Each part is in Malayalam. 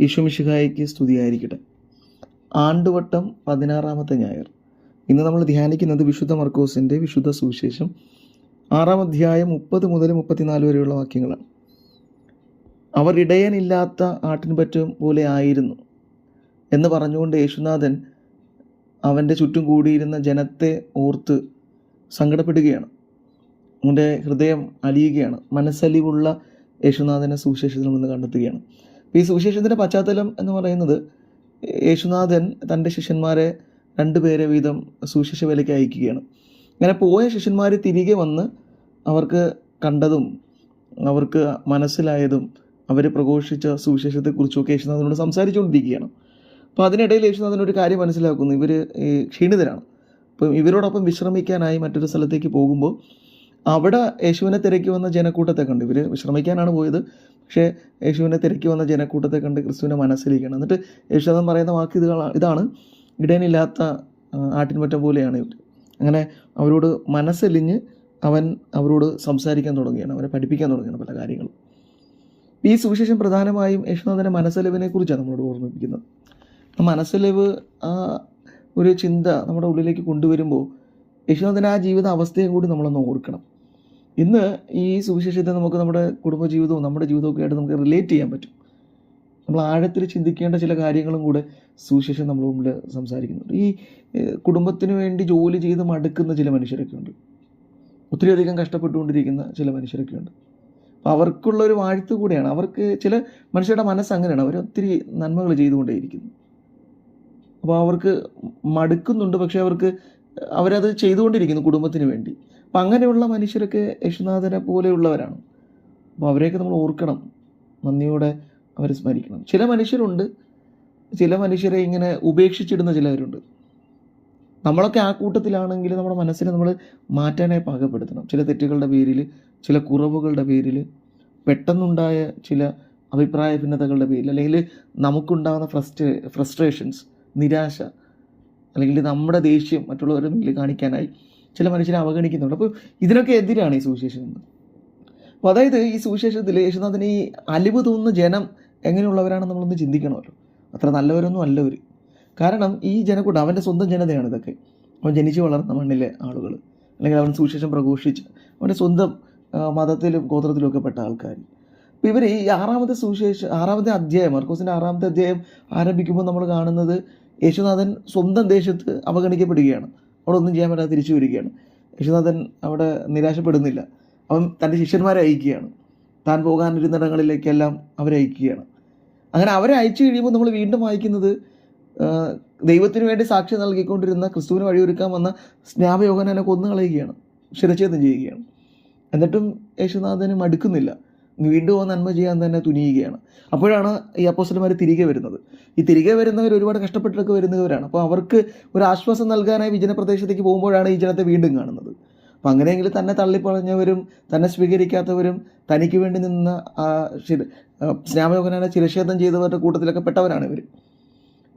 ഈശോ മിശിഹായ്ക്ക് സ്തുതിയായിരിക്കട്ടെ. ആണ്ടുവട്ടം 16-ാമത്തെ ഞായർ. ഇന്ന് നമ്മൾ ധ്യാനിക്കുന്നത് വിശുദ്ധ മർക്കോസിൻ്റെ വിശുദ്ധ സുവിശേഷം 6-ാം അധ്യായം 30 മുതൽ 34 വരെയുള്ള വാക്യങ്ങളാണ്. അവർ ഇടയനില്ലാത്ത ആട്ടിൻപറ്റം പോലെ ആയിരുന്നു എന്ന് പറഞ്ഞുകൊണ്ട് യേശുനാഥൻ അവൻ്റെ ചുറ്റും കൂടിയിരുന്ന ജനത്തെ ഓർത്ത് സങ്കടപ്പെടുകയാണ്. അവൻ്റെ ഹൃദയം അലിയുകയാണ്. മനസ്സലിവുള്ള യേശുനാഥനെ സുവിശേഷത്തിൽ നിന്ന് കണ്ടെത്തുകയാണ്. ഈ സുവിശേഷത്തിൻ്റെ പശ്ചാത്തലം എന്ന് പറയുന്നത്, യേശുനാഥൻ തൻ്റെ ശിഷ്യന്മാരെ 2 പേരെ വീതം സുവിശേഷ വേലയ്ക്ക് അയക്കുകയാണ്. അങ്ങനെ പോയ ശിഷ്യന്മാർ തിരികെ വന്ന് അവർക്ക് കണ്ടതും അവർക്ക് മനസ്സിലായതും അവർ പ്രഘോഷിച്ച സുവിശേഷത്തെക്കുറിച്ചൊക്കെ യേശുനാഥനോട് സംസാരിച്ചുകൊണ്ടിരിക്കുകയാണ്. അപ്പോൾ അതിനിടയിൽ യേശുനാഥനൊരു കാര്യം മനസ്സിലാക്കുന്നു. ഇവർ ക്ഷീണിതരാണ്. അപ്പം ഇവരോടൊപ്പം വിശ്രമിക്കാനായി മറ്റൊരു സ്ഥലത്തേക്ക് പോകുമ്പോൾ അവിടെ യേശുവിനെ തിരക്കി വന്ന ജനക്കൂട്ടത്തെ കണ്ട്, ഇവർ വിശ്രമിക്കാനാണ് പോയത്, പക്ഷേ യേശുവിനെ തിരക്കി വന്ന ജനക്കൂട്ടത്തെ കണ്ട് ക്രിസ്തുവിനെ മനസ്സിലേക്കാണ്. എന്നിട്ട് യേശുനാഥൻ പറയുന്ന വാക്ക് ഇതാണ്: ഇടയനില്ലാത്ത ആട്ടിൻപറ്റം പോലെയാണ് ഇവർ. അങ്ങനെ അവരോട് മനസ്സലിഞ്ഞ് അവൻ അവരോട് സംസാരിക്കാൻ തുടങ്ങുകയാണ്, അവരെ പഠിപ്പിക്കാൻ തുടങ്ങുകയാണ് പല കാര്യങ്ങളും. ഈ സുവിശേഷം പ്രധാനമായും യേശുനാഥൻ്റെ മനസ്സലിവിനെ കുറിച്ചാണ് നമ്മളോട് ഓർമ്മിപ്പിക്കുന്നത്. മനസ്സലിവ് ഒരു ചിന്ത നമ്മുടെ ഉള്ളിലേക്ക് കൊണ്ടുവരുമ്പോൾ യേശുനാഥൻ്റെ ആ ജീവിത അവസ്ഥയും കൂടി നമ്മളൊന്ന് ഓർക്കണം. ഇന്ന് ഈ സുവിശേഷത്തെ നമുക്ക് നമ്മുടെ കുടുംബജീവിതവും നമ്മുടെ ജീവിതമൊക്കെ ആയിട്ട് നമുക്ക് റിലേറ്റ് ചെയ്യാൻ പറ്റും. നമ്മൾ ആഴത്തിൽ ചിന്തിക്കേണ്ട ചില കാര്യങ്ങളും കൂടെ സുവിശേഷം നമ്മുടെ മുമ്പിൽ സംസാരിക്കുന്നുണ്ട്. ഈ കുടുംബത്തിന് വേണ്ടി ജോലി ചെയ്ത് മടുക്കുന്ന ചില മനുഷ്യരൊക്കെ ഉണ്ട്. ഒത്തിരിയധികം കഷ്ടപ്പെട്ടുകൊണ്ടിരിക്കുന്ന ചില മനുഷ്യരൊക്കെ ഉണ്ട്. അപ്പോൾ അവർക്കുള്ളൊരു വാഴ്ത്തു കൂടെയാണ്. അവർക്ക് ചില മനുഷ്യരുടെ മനസ്സ് അങ്ങനെയാണ്, അവർ ഒത്തിരി നന്മകൾ ചെയ്തുകൊണ്ടേയിരിക്കുന്നു. അപ്പോൾ അവർക്ക് മടുക്കുന്നുണ്ട്, പക്ഷേ അവരത് ചെയ്തുകൊണ്ടിരിക്കുന്നു കുടുംബത്തിന് വേണ്ടി. അപ്പം അങ്ങനെയുള്ള മനുഷ്യരൊക്കെ യേശുനാഥനെ പോലെയുള്ളവരാണ്. അപ്പോൾ അവരെയൊക്കെ നമ്മൾ ഓർക്കണം, നന്ദിയോടെ അവരെ സ്മരിക്കണം. ചില മനുഷ്യരെ ഇങ്ങനെ ഉപേക്ഷിച്ചിടുന്ന ചിലവരുണ്ട്. നമ്മളൊക്കെ ആ കൂട്ടത്തിലാണെങ്കിൽ നമ്മുടെ മനസ്സിനെ നമ്മൾ മാറ്റാനായി പാകപ്പെടുത്തണം. ചില തെറ്റുകളുടെ പേരിൽ, ചില കുറവുകളുടെ പേരിൽ, പെട്ടെന്നുണ്ടായ ചില അഭിപ്രായ ഭിന്നതകളുടെ പേരിൽ, അല്ലെങ്കിൽ നമുക്കുണ്ടാകുന്ന ഫ്രസ്ട്രേഷൻസ്, നിരാശ, അല്ലെങ്കിൽ നമ്മുടെ ദേഷ്യം മറ്റുള്ളവരുടെ മുന്നിൽ കാണിക്കാനായി ചില മനുഷ്യരെ അവഗണിക്കുന്നുണ്ട്. അപ്പോൾ ഇതിനൊക്കെ എതിരാണ് ഈ സുവിശേഷം എന്ന്. അപ്പോൾ അതായത് ഈ സുവിശേഷത്തിൽ യേശുനാഥന് ഈ അലിവ് തോന്നുന്ന ജനം എങ്ങനെയുള്ളവരാണെന്ന് നമ്മളൊന്ന് ചിന്തിക്കണമല്ലോ. അത്ര നല്ലവരൊന്നും അല്ലവർ. കാരണം ഈ ജനക്കൂട്ടം അവൻ്റെ സ്വന്തം ജനതയാണ് ഇതൊക്കെ. അവൻ ജനിച്ചു വളർന്ന മണ്ണിലെ ആളുകൾ, അല്ലെങ്കിൽ അവൻ സുവിശേഷം പ്രഘോഷിച്ച് അവൻ്റെ സ്വന്തം മതത്തിലും ഗോത്രത്തിലും ഒക്കെ പെട്ട ആൾക്കാർ. അപ്പോൾ ഇവർ ഈ 6-ാമത്തെ അധ്യായം, മർക്കോസിൻ്റെ 6-ാമത്തെ അധ്യായം ആരംഭിക്കുമ്പോൾ നമ്മൾ കാണുന്നത് യേശുനാഥൻ സ്വന്തം ദേശത്ത് അവഗണിക്കപ്പെടുകയാണ്. അവിടെ ഒന്നും ചെയ്യാൻ പറ്റാതെ തിരിച്ചു വരികയാണ്. യേശുനാഥൻ അവിടെ നിരാശപ്പെടുന്നില്ല. അവൻ തൻ്റെ ശിഷ്യന്മാരെ അയക്കുകയാണ്. താൻ പോകാനിരുന്നിടങ്ങളിലേക്കെല്ലാം അവരെ അയക്കുകയാണ്. അങ്ങനെ അവരെ അയച്ചു കഴിയുമ്പോൾ നമ്മൾ വീണ്ടും വായിക്കുന്നത്, ദൈവത്തിന് വേണ്ടി സാക്ഷി നൽകിക്കൊണ്ടിരുന്ന, ക്രിസ്തുവിന് വഴിയൊരുക്കാൻ വന്ന സ്നാപയോഹന്നാനെ കൊന്നു കളയുകയാണ്, ശിരച്ഛേദം ചെയ്യുകയാണ്. എന്നിട്ടും യേശുനാഥന് മടുക്കുന്നില്ല. വീണ്ടും നന്മ ചെയ്യാൻ തന്നെ തുനിയുകയാണ്. അപ്പോഴാണ് ഈ അപ്പോസ്തലന്മാർ തിരികെ വരുന്നത്. ഈ തിരികെ വരുന്നവർ ഒരുപാട് കഷ്ടപ്പെട്ടൊക്കെ വരുന്നവരാണ്. അപ്പോൾ അവർക്ക് ഒരു ആശ്വാസം നൽകാനായി വിജനപ്രദേശത്തേക്ക് പോകുമ്പോഴാണ് ഈ ജനത്തെ വീണ്ടും കാണുന്നത്. അപ്പം അങ്ങനെയെങ്കിൽ തന്നെ തള്ളിപ്പറഞ്ഞവരും തന്നെ സ്വീകരിക്കാത്തവരും തനിക്ക് വേണ്ടി നിന്ന സ്നാപയോഹന്നാനെ ശിരച്ഛേദം ചെയ്തവരുടെ കൂട്ടത്തിലൊക്കെ പെട്ടവരാണ് ഇവർ.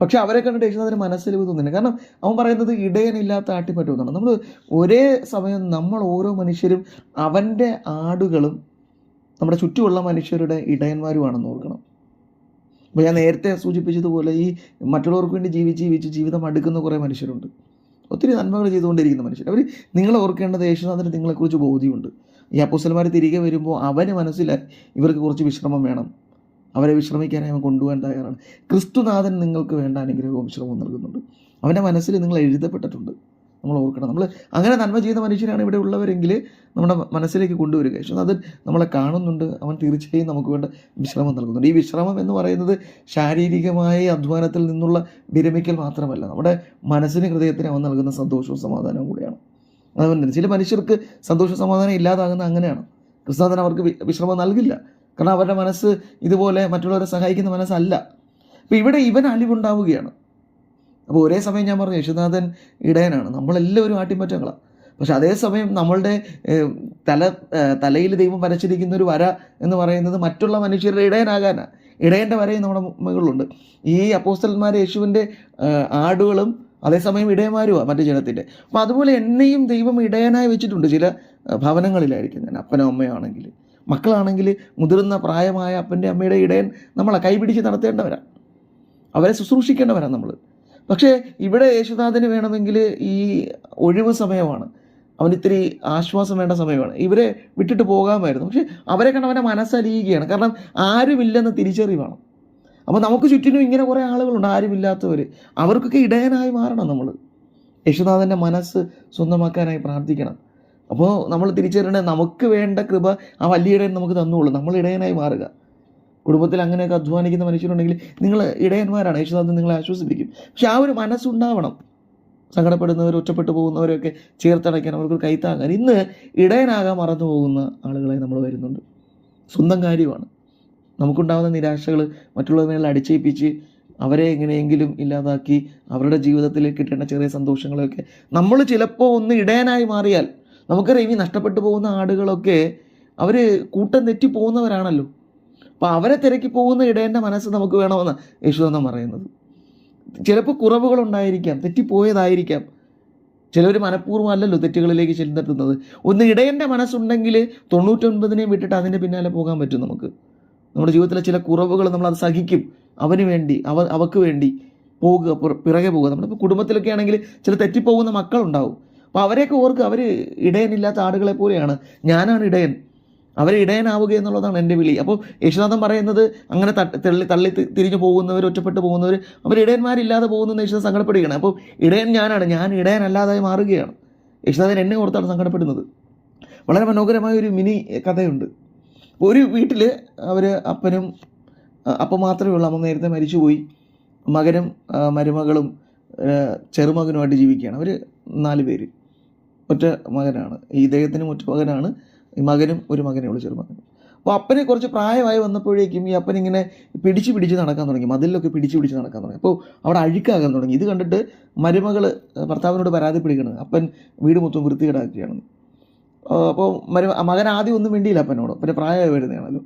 പക്ഷെ അവരെ കണ്ടിട്ട് യേശുനാഥന് മനസ്സലിവ് തോന്നുന്നില്ല. കാരണം അവൻ പറയുന്നത് ഇടയനില്ലാത്ത ആട്ടിൻപറ്റമെന്നാണ്. നമ്മൾ ഒരേ സമയം നമ്മൾ ഓരോ മനുഷ്യരും അവൻ്റെ ആടുകളും നമ്മുടെ ചുറ്റുമുള്ള മനുഷ്യരുടെ ഇടയന്മാരുമാണെന്ന് ഓർക്കണം. അപ്പോൾ ഞാൻ നേരത്തെ സൂചിപ്പിച്ചതുപോലെ ഈ മറ്റുള്ളവർക്ക് വേണ്ടി ജീവിച്ച് ജീവിതം അടുക്കുന്ന കുറേ മനുഷ്യരുണ്ട്. ഒത്തിരി നന്മകൾ ചെയ്തുകൊണ്ടിരിക്കുന്ന മനുഷ്യർ. അവർ നിങ്ങളെ ഓർക്കേണ്ടത് യേശുനാഥന് നിങ്ങളെക്കുറിച്ച് ബോധ്യമുണ്ട്. ഈ അപ്പോസ്തലന്മാർ തിരികെ വരുമ്പോൾ അവന് മനസ്സിലായി ഇവർക്ക് കുറച്ച് വിശ്രമം വേണം. അവരെ വിശ്രമിക്കാനായി അവൻ കൊണ്ടുപോകാൻ തയ്യാറാണ്. ക്രിസ്തുനാഥൻ നിങ്ങൾക്ക് വേണ്ട അനുഗ്രഹവും വിശ്രമവും നൽകുന്നുണ്ട്. അവൻ്റെ മനസ്സിൽ നിങ്ങൾ എഴുതപ്പെട്ടിട്ടുണ്ട്. നമ്മൾ ഓർക്കണം. നമ്മൾ അങ്ങനെ നന്മ ചെയ്ത മനുഷ്യരാണ് ഇവിടെ ഉള്ളവരെങ്കിൽ നമ്മുടെ മനസ്സിലേക്ക് കൊണ്ടുവരിക. യേശുനാഥൻ നമ്മളെ കാണുന്നുണ്ട്. അവൻ തീർച്ചയായും നമുക്ക് വേണ്ട വിശ്രമം നൽകുന്നുണ്ട്. ഈ വിശ്രമം എന്ന് പറയുന്നത് ശാരീരികമായ അധ്വാനത്തിൽ നിന്നുള്ള വിരമിക്കൽ മാത്രമല്ല, നമ്മുടെ മനസ്സിന്, ഹൃദയത്തിന് അവൻ നൽകുന്ന സന്തോഷവും സമാധാനവും കൂടിയാണ്. അതുകൊണ്ട് ചില മനുഷ്യർക്ക് സന്തോഷ സമാധാനം ഇല്ലാതാകുന്ന അങ്ങനെയാണ്. ക്രിസ്തുനാഥൻ അവർക്ക് വിശ്രമം നൽകില്ല. കാരണം അവരുടെ മനസ്സ് ഇതുപോലെ മറ്റുള്ളവരെ സഹായിക്കുന്ന മനസ്സല്ല. അപ്പോൾ ഇവിടെ ഇവൻ അലിവുണ്ടാവുകയാണ്. അപ്പോൾ ഒരേ സമയം ഞാൻ പറഞ്ഞു, യേശുനാഥൻ ഇടയനാണ്, നമ്മളെല്ലാവരും ആട്ടിൻപറ്റങ്ങളാണ്. പക്ഷെ അതേസമയം നമ്മളുടെ തലയിൽ ദൈവം വരച്ചിരിക്കുന്ന ഒരു വര എന്ന് പറയുന്നത് മറ്റുള്ള മനുഷ്യരുടെ ഇടയനാകാനാണ്. ഇടയൻ്റെ വരയും നമ്മുടെ മുകളിലുണ്ട്. ഈ അപ്പോസ്തലന്മാർ യേശുവിൻ്റെ ആടുകളും അതേസമയം ഇടയന്മാരുമാണ് മറ്റു ജനത്തിൻ്റെ. അപ്പോൾ അതുപോലെ എന്നെയും ദൈവം ഇടയനായി വെച്ചിട്ടുണ്ട്. ചില ഭവനങ്ങളിലായിരിക്കും ഞാൻ അപ്പനോ അമ്മയോ ആണെങ്കിൽ, മക്കളാണെങ്കിൽ മുതിർന്ന പ്രായമായ അപ്പൻ്റെ അമ്മയുടെ ഇടയൻ നമ്മളെ കൈപിടിച്ച് നടത്തേണ്ടവരാണ്, അവരെ ശുശ്രൂഷിക്കേണ്ടവരാണ് നമ്മൾ. പക്ഷേ ഇവിടെ യേശുനാഥന് വേണമെങ്കിൽ ഈ ഒഴിവ് സമയമാണ്, അവനിത്തിരി ആശ്വാസം വേണ്ട സമയമാണ്, ഇവരെ വിട്ടിട്ട് പോകാമായിരുന്നു. പക്ഷേ അവരെ കണ്ട് അവൻ്റെ മനസ്സലിയുകയാണ്. കാരണം ആരുമില്ലെന്ന് തിരിച്ചറിവാണ്. അപ്പോൾ നമുക്ക് ചുറ്റിനും ഇങ്ങനെ കുറേ ആളുകളുണ്ട്, ആരുമില്ലാത്തവർ. അവർക്കൊക്കെ ഇടയനായി മാറണം നമ്മൾ. യേശുനാഥൻ്റെ മനസ്സ് സ്വന്തമാക്കാനായി പ്രാർത്ഥിക്കണം. അപ്പോൾ നമ്മൾ തിരിച്ചറിയേണ്ടത് നമുക്ക് വേണ്ട കൃപ ആ വലിയ ഇടയൻ നമുക്ക് തന്നുള്ളൂ. നമ്മൾ ഇടയനായി മാറുക. കുടുംബത്തിൽ അങ്ങനെയൊക്കെ അധ്വാനിക്കുന്ന മനുഷ്യരുണ്ടെങ്കിൽ നിങ്ങൾ ഇടയന്മാരാണ്, യേശുനാഥൻ നിങ്ങളെ ആശ്വസിപ്പിക്കും. പക്ഷെ ആ ഒരു മനസ്സുണ്ടാവണം. സങ്കടപ്പെടുന്നവർ, ഒറ്റപ്പെട്ടു പോകുന്നവരൊക്കെ ചേർത്തടയ്ക്കാൻ, അവർക്ക് കൈത്താങ്ങാൻ. ഇന്ന് ഇടയനാകാൻ മറന്നു പോകുന്ന ആളുകളെ നമ്മൾ വരുന്നുണ്ട്. സ്വന്തം കാര്യമാണ്. നമുക്കുണ്ടാകുന്ന നിരാശകൾ മറ്റുള്ളവരുടെ മേൽ അടിച്ചേൽപ്പിച്ച് അവരെ എങ്ങനെയെങ്കിലും ഇല്ലാതാക്കി അവരുടെ ജീവിതത്തിൽ കിട്ടേണ്ട ചെറിയ സന്തോഷങ്ങളൊക്കെ നമ്മൾ ചിലപ്പോൾ ഒന്ന് ഇടയനായി മാറിയാൽ, നമുക്കറിയാം ഈ നഷ്ടപ്പെട്ടു പോകുന്ന ആടുകളൊക്കെ അവർ കൂട്ടം തെറ്റി പോകുന്നവരാണല്ലോ. അപ്പോൾ അവരെ തിരക്കി പോകുന്ന ഇടയൻ്റെ മനസ്സ് നമുക്ക് വേണമെന്ന് യേശുദാനം പറയുന്നത്. ചിലപ്പോൾ കുറവുകളുണ്ടായിരിക്കാം, തെറ്റിപ്പോയതായിരിക്കാം. ചിലർ മനഃപൂർവ്വം അല്ലല്ലോ തെറ്റുകളിലേക്ക് ചെന്നെത്തുന്നത്. ഒന്ന് ഇടയൻ്റെ മനസ്സുണ്ടെങ്കിൽ 99 വിട്ടിട്ട് അതിൻ്റെ പിന്നാലെ പോകാൻ പറ്റും നമുക്ക്. നമ്മുടെ ജീവിതത്തിലെ ചില കുറവുകൾ നമ്മളത് സഹിക്കും, അവന് വേണ്ടി, അവക്ക് വേണ്ടി പോകുക, പിറകെ പോകുക. നമ്മളിപ്പോൾ കുടുംബത്തിലൊക്കെ ആണെങ്കിൽ ചില തെറ്റിപ്പോകുന്ന മക്കളുണ്ടാവും. അപ്പോൾ അവരെയൊക്കെ ഓർക്കുക, അവർ ഇടയനില്ലാത്ത ആടുകളെ പോലെയാണ്. ഞാനാണ് ഇടയൻ, അവരെ ഇടയനാവുക എന്നുള്ളതാണ് എൻ്റെ വിളി. അപ്പോൾ യേശുനാഥൻ പറയുന്നത് അങ്ങനെ തള്ളി തിരിഞ്ഞു പോകുന്നവർ, ഒറ്റപ്പെട്ടു പോകുന്നവർ, അവർ ഇടയന്മാരില്ലാതെ പോകുന്നതെന്ന് യേശുനാഥൻ സങ്കടപ്പെടുകയാണ്. അപ്പോൾ ഇടയൻ ഞാനാണ്, ഞാൻ ഇടയനല്ലാതായി മാറുകയാണ്. യേശുനാഥൻ എന്നെ ഓർത്താണ് സങ്കടപ്പെടുന്നത്. വളരെ മനോഹരമായ ഒരു മിനി കഥയുണ്ട്. ഒരു വീട്ടിൽ അപ്പം മാത്രമേ ഉള്ളൂ. അമ്മ നേരത്തെ മരിച്ചുപോയി. മകനും മരുമകളും ചെറുമകനുമായിട്ട് ജീവിക്കുകയാണ്. അവർ 4 പേര്. ഒറ്റ മകനാണ്, ഇദ്ദേഹത്തിനും ഒറ്റ മകനാണ്. ഈ മകനും ഒരു മകനേ ഉള്ളൂ, ചെറുമകനും. അപ്പോൾ അപ്പനെ കുറച്ച് പ്രായമായി വന്നപ്പോഴേക്കും ഈ അപ്പനിങ്ങനെ പിടിച്ച് നടക്കാൻ തുടങ്ങി, മതിലൊക്കെ പിടിച്ച് നടക്കാൻ തുടങ്ങി. അപ്പോൾ അവിടെ അഴുക്കാകാൻ തുടങ്ങി. ഇത് കണ്ടിട്ട് മരുമകൾ ഭർത്താവിനോട് പരാതിപ്പെടുകയാണ്, അപ്പൻ വീട് മൊത്തം വൃത്തികേടാക്കുകയാണെന്ന്. അപ്പോൾ മകൻ ആദ്യം ഒന്നും വേണ്ടിയില്ല അപ്പനോട്, അപ്പൻ്റെ പ്രായമായി വരുന്നതാണല്ലോ.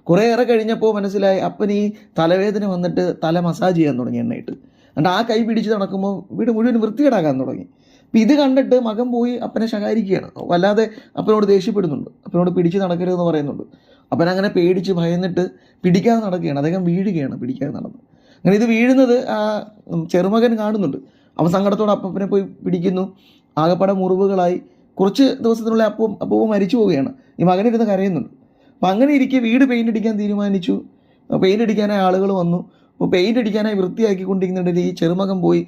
കുറേയേറെ കഴിഞ്ഞപ്പോൾ മനസ്സിലായി, അപ്പൻ ഈ തലവേദന വന്നിട്ട് തല മസാജ് ചെയ്യാൻ തുടങ്ങി എണ്ണയിട്ട്. എന്നിട്ട് ആ കൈ പിടിച്ച് നടക്കുമ്പോൾ വീട് മുഴുവൻ വൃത്തികേടാക്കാൻ തുടങ്ങി. അപ്പോൾ ഇത് കണ്ടിട്ട് മകൻ പോയി അപ്പനെ ശകാരിക്കുകയാണ്, വല്ലാതെ അപ്പനോട് ദേഷ്യപ്പെടുന്നുണ്ട്, അപ്പനോട് പിടിച്ച് നടക്കരുതെന്ന് പറയുന്നുണ്ട്. അപ്പൻ അങ്ങനെ പേടിച്ച് ഭയന്നിട്ട് പിടിക്കാതെ നടക്കുകയാണ്. അദ്ദേഹം വീഴുകയാണ് പിടിക്കാതെ നടന്ന്. അങ്ങനെ ഇത് വീഴുന്നത് ആ ചെറുമകൻ കാണുന്നുണ്ട്. അവൻ സങ്കടത്തോടെ അപ്പനെ പോയി പിടിക്കുന്നു. ആകപ്പാടെ മുറിവുകളായി. കുറച്ച് ദിവസത്തിനുള്ളിൽ അപ്പൂവ് മരിച്ചു പോവുകയാണ്. ഈ മകനിരുന്ന് കരയുന്നുണ്ട്. അപ്പം അങ്ങനെ ഇരിക്കെ വീട് പെയിൻ്റ് അടിക്കാൻ തീരുമാനിച്ചു. പെയിൻ്റ് അടിക്കാനായി ആളുകൾ വന്നു. അപ്പോൾ പെയിൻ്റ് അടിക്കാനായി വൃത്തിയാക്കിക്കൊണ്ടിരിക്കുന്നുണ്ടെങ്കിൽ ഈ ചെറുമകൻ പോയി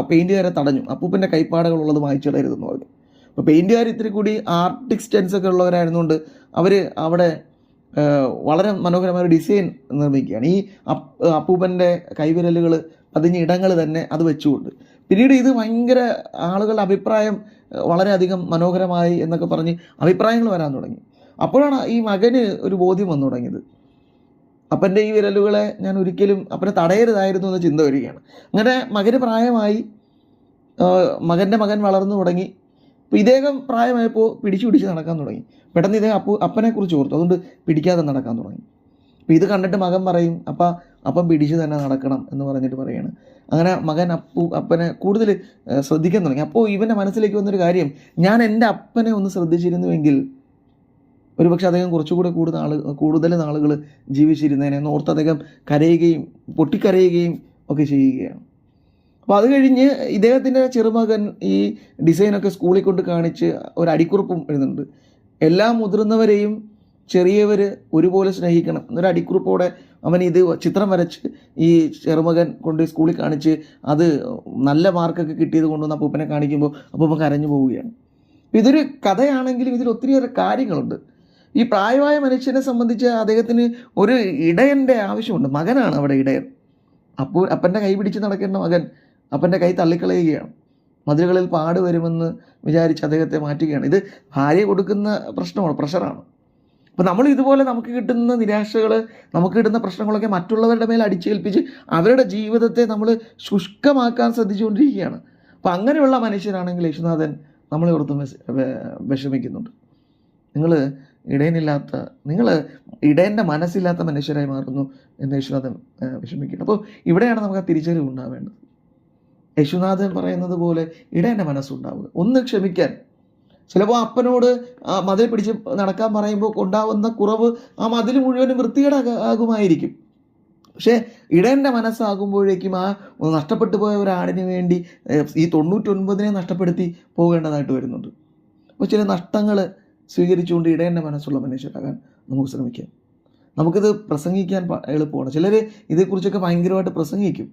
പെയിൻറ്റുകാരെ തടഞ്ഞു. അപ്പൂപ്പൻ്റെ കൈപ്പാടുകളുള്ളത് മായ്ച്ചിടരുതെന്ന് പറഞ്ഞു. അപ്പോൾ പെയിൻറ്റുകാർ ഇത്തിരി കൂടി ആർട്ടിസ്റ്റ് സെൻസ് ഒക്കെ ഉള്ളവരായിരുന്നുകൊണ്ട് അവർ അവിടെ വളരെ മനോഹരമായ ഒരു ഡിസൈൻ നിർമ്മിക്കുകയാണ്. ഈ അപ്പൂപ്പൻ്റെ കൈവിരലുകൾ പതിഞ്ഞ ഇടങ്ങൾ തന്നെ അത് വെച്ചുകൊണ്ട്. പിന്നീട് ഇത് ഭയങ്കര ആളുകളുടെ അഭിപ്രായം വളരെയധികം മനോഹരമായി എന്നൊക്കെ പറഞ്ഞ് അഭിപ്രായങ്ങൾ വരാൻ തുടങ്ങി. അപ്പോഴാണ് ഈ മകന് ഒരു ബോധ്യം വന്നു തുടങ്ങിയത്, അപ്പൻ്റെ ഈ വിരലുകളെ ഞാൻ ഒരിക്കലും അപ്പനെ തടയരുതായിരുന്നു എന്ന ചിന്ത വരികയാണ്. അങ്ങനെ മകന് പ്രായമായി, മകൻ്റെ മകൻ വളർന്നു തുടങ്ങി. അപ്പോൾ ഇദ്ദേഹം പ്രായമായപ്പോൾ പിടിച്ച് നടക്കാൻ തുടങ്ങി. പെട്ടെന്ന് ഇദ്ദേഹം അപ്പനെക്കുറിച്ച് ഓർത്തു, അതുകൊണ്ട് പിടിക്കാതെ നടക്കാൻ തുടങ്ങി. അപ്പോൾ ഇത് കണ്ടിട്ട് മകൻ പറയും, അപ്പം പിടിച്ച് തന്നെ നടക്കണം എന്ന് പറഞ്ഞിട്ട് പറയാണ്. അങ്ങനെ മകൻ അപ്പനെ കൂടുതൽ ശ്രദ്ധിക്കാൻ തുടങ്ങി. അപ്പോൾ ഇവൻ്റെ മനസ്സിലേക്ക് വന്നൊരു കാര്യം, ഞാൻ എൻ്റെ അപ്പനെ ഒന്ന് ശ്രദ്ധിച്ചിരുന്നുവെങ്കിൽ ഒരുപക്ഷെ അദ്ദേഹം കുറച്ചുകൂടെ കൂടുതൽ നാളുകൾ ജീവിച്ചിരുന്നതിനെ ഓർത്ത് അദ്ദേഹം കരയുകയും പൊട്ടിക്കരയുകയും ഒക്കെ ചെയ്യുകയാണ്. അപ്പോൾ അത് കഴിഞ്ഞ് ഇദ്ദേഹത്തിൻ്റെ ചെറുമകൻ ഈ ഡിസൈനൊക്കെ സ്കൂളിൽ കൊണ്ട് കാണിച്ച് ഒരു അടിക്കുറിപ്പും എഴുതുന്നുണ്ട്. എല്ലാ മുതിർന്നവരെയും ചെറിയവർ ഒരുപോലെ സ്നേഹിക്കണം എന്നൊരു അടിക്കുറിപ്പോടെ അവൻ ഇത് ചിത്രം വരച്ച് ഈ ചെറുമകൻ കൊണ്ട് സ്കൂളിൽ കാണിച്ച് അത് നല്ല മാർക്കൊക്കെ കിട്ടിയത് കൊണ്ടുവന്ന് അപ്പൂപ്പനെ കാണിക്കുമ്പോൾ അപ്പൂപ്പൻ കരഞ്ഞു പോവുകയാണ്. ഇതൊരു കഥയാണെങ്കിലും ഇതിൽ ഒത്തിരിയേറെ കാര്യങ്ങളുണ്ട്. ഈ പ്രായമായ മനുഷ്യനെ സംബന്ധിച്ച് അദ്ദേഹത്തിന് ഒരു ഇടയൻ്റെ ആവശ്യമുണ്ട്. മകനാണ് അവിടെ ഇടയൻ. അപ്പൻ്റെ കൈ പിടിച്ച് നടക്കേണ്ട മകൻ അപ്പൻ്റെ കൈ തള്ളിക്കളയുകയാണ്. മതിലുകളിൽ പാട് വരുമെന്ന് വിചാരിച്ച് അദ്ദേഹത്തെ മാറ്റുകയാണ്. ഇത് ഭാര്യ കൊടുക്കുന്ന പ്രശ്നമാണ്, പ്രഷറാണ്. അപ്പോൾ നമ്മൾ ഇതുപോലെ നമുക്ക് കിട്ടുന്ന നിരാശകൾ, നമുക്ക് കിട്ടുന്ന പ്രശ്നങ്ങളൊക്കെ മറ്റുള്ളവരുടെ മേൽ അടിച്ചേൽപ്പിച്ച് അവരുടെ ജീവിതത്തെ നമ്മൾ ശുഷ്കമാക്കാൻ ശ്രദ്ധിച്ചുകൊണ്ടിരിക്കുകയാണ്. അപ്പോൾ അങ്ങനെയുള്ള മനുഷ്യരാണെങ്കിൽ യേശുനാഥൻ നമ്മളെ ഓർത്തും വിഷമിക്കുന്നുണ്ട്. നിങ്ങൾ ഇടയൻ്റെ മനസ്സില്ലാത്ത മനുഷ്യരായി മാറുന്നു എന്ന് യേശുനാഥൻ വിഷമിക്കുന്നു. അപ്പോൾ ഇവിടെയാണ് നമുക്ക് ആ തിരിച്ചറിവ് ഉണ്ടാവേണ്ടത്. യേശുനാഥൻ പറയുന്നത് പോലെ ഇടയൻ്റെ മനസ്സുണ്ടാവുക, ഒന്ന് ക്ഷമിക്കാൻ, ചിലപ്പോൾ അപ്പനോട് മതിൽ പിടിച്ച് നടക്കാൻ പറയുമ്പോൾ ഉണ്ടാവുന്ന കുറവ് ആ മതിൽ മുഴുവനും വൃത്തികേടാകുമായിരിക്കും. പക്ഷേ ഇടയൻ്റെ മനസ്സാകുമ്പോഴേക്കും ആ നഷ്ടപ്പെട്ടു പോയ ഒരാടിന് വേണ്ടി ഈ 99 നഷ്ടപ്പെടുത്തി പോകേണ്ടതായിട്ട് വരുന്നുണ്ട്. അപ്പോൾ ചില നഷ്ടങ്ങൾ സ്വീകരിച്ചുകൊണ്ട് ഇടയൻ്റെ മനസ്സുള്ള മനുഷ്യരാകാൻ നമുക്ക് ശ്രമിക്കാം. നമുക്കിത് പ്രസംഗിക്കാൻ എളുപ്പമാണ്. ചിലർ ഇതേക്കുറിച്ചൊക്കെ ഭയങ്കരമായിട്ട് പ്രസംഗിക്കും.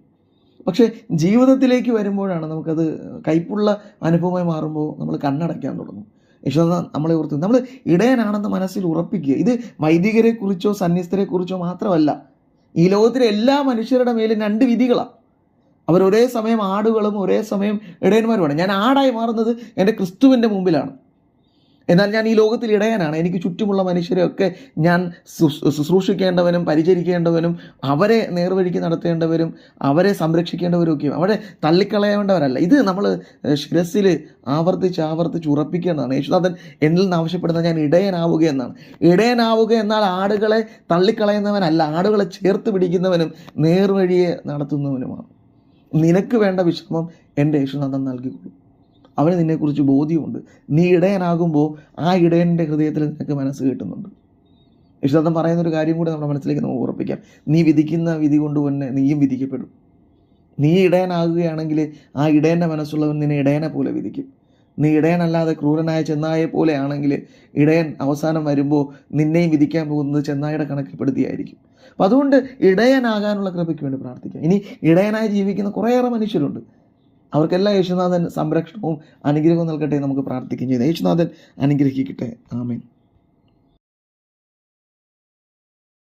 പക്ഷേ ജീവിതത്തിലേക്ക് വരുമ്പോഴാണ് നമുക്കത് കയ്പുള്ള അനുഭവമായി മാറുമ്പോൾ നമ്മൾ കണ്ണടയ്ക്കാൻ തുടങ്ങും. യശോദാ നമ്മളെ ഓർത്ത് നമ്മൾ ഇടയനാണെന്ന് മനസ്സിൽ ഉറപ്പിക്കുക. ഇത് വൈദികരെക്കുറിച്ചോ സന്യസ്തരെക്കുറിച്ചോ മാത്രമല്ല, ഈ ലോകത്തിലെ എല്ലാ മനുഷ്യരുടെ മേലും 2 വിധികളാണ്. അവർ ഒരേ സമയം ആടുകളും ഒരേ സമയം ഇടയന്മാരുമാണ്. ഞാൻ ആടായി മാറുന്നത് എൻ്റെ ക്രിസ്തുവിൻ്റെ മുമ്പിലാണ്. എന്നാൽ ഞാൻ ഈ ലോകത്തിൽ ഇടയനാണ്. എനിക്ക് ചുറ്റുമുള്ള മനുഷ്യരെയൊക്കെ ഞാൻ ശുശ്രൂഷിക്കേണ്ടവനും പരിചരിക്കേണ്ടവനും അവരെ നേർവഴിക്ക് നടത്തേണ്ടവരും അവരെ സംരക്ഷിക്കേണ്ടവരൊക്കെയും അവരെ തള്ളിക്കളയേണ്ടവരല്ല. ഇത് നമ്മൾ ശിരസിൽ ആവർത്തിച്ച് ഉറപ്പിക്കേണ്ടതാണ്. യേശുനാഥൻ എന്നിൽ നിന്ന് ആവശ്യപ്പെടുന്നത് ഞാൻ ഇടയനാവുക എന്നാണ്. ഇടയനാവുക എന്നാൽ ആടുകളെ തള്ളിക്കളയുന്നവനല്ല, ആടുകളെ ചേർത്ത് പിടിക്കുന്നവനും നേർവഴിയെ നടത്തുന്നവനുമാണ്. നിനക്ക് വേണ്ട വിശ്രമം എൻ്റെ യേശുനാഥൻ നൽകിക്കൊള്ളും. അവന് നിന്നെക്കുറിച്ച് ബോധ്യമുണ്ട്. നീ ഇടയനാകുമ്പോൾ ആ ഇടയൻ്റെ ഹൃദയത്തിൽ നിനക്ക് മനസ്സ് കിട്ടുന്നുണ്ട്. യേശുനാഥൻ പറയുന്നൊരു കാര്യം കൂടി നമ്മുടെ മനസ്സിലേക്ക് നമുക്ക് ഉറപ്പിക്കാം. നീ വിധിക്കുന്ന വിധി കൊണ്ട് തന്നെ നീയും വിധിക്കപ്പെടും. നീ ഇടയനാകുകയാണെങ്കിൽ ആ ഇടയൻ്റെ മനസ്സുള്ളവൻ നിന്നെ ഇടയനെ പോലെ വിധിക്കും. നീ ഇടയനല്ലാതെ ക്രൂരനായ ചെന്നായെ പോലെ ആണെങ്കിൽ ഇടയൻ അവസാനം വരുമ്പോൾ നിന്നെയും വിധിക്കാൻ പോകുന്നത് ചെന്നായുടെ കണക്കിൽപ്പെടുത്തിയായിരിക്കും. അപ്പം അതുകൊണ്ട് ഇടയനാകാനുള്ള കൃപയ്ക്ക് വേണ്ടി പ്രാർത്ഥിക്കാം. ഇനി ഇടയനായി ജീവിക്കുന്ന കുറേയേറെ മനുഷ്യരുണ്ട്. അവർക്കെല്ലാം യേശുനാഥൻ സംരക്ഷണവും അനുഗ്രഹവും നൽകട്ടെ നമുക്ക് പ്രാർത്ഥിക്കുകയും ചെയ്യുന്നത്. യേശുനാഥൻ അനുഗ്രഹിക്കട്ടെ. ആമേൻ.